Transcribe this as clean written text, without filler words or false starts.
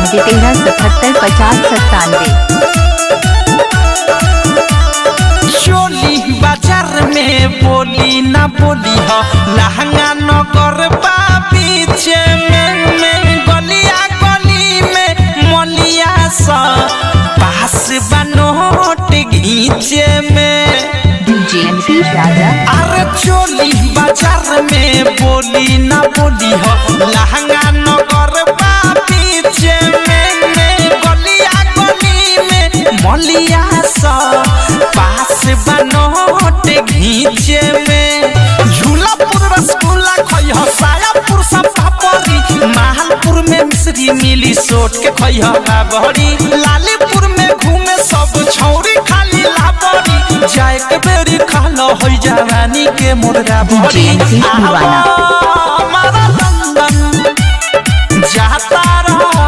13775097। चोली बाजार में बोली ना बोली हो लहंगा नगर बीचे में गलिया गली में मलिया सा पास बनोट घीचे में अरे चोली बाजार में बोली ना बोली हो लहंगा नगर बीचे में गलिया गली में मलिया सा पास बनोट घीचे में झूलापुर रसगुल्ला खइह सायापुर सब पापड़ी महलपुर में मिश्री मिली सोट के खइह बाबड़ी लालीपुर में घूमे सब छौरी खाली लाबड़ी जाए के बेरी खालो हो जवानी के मुर्गा बड़ी।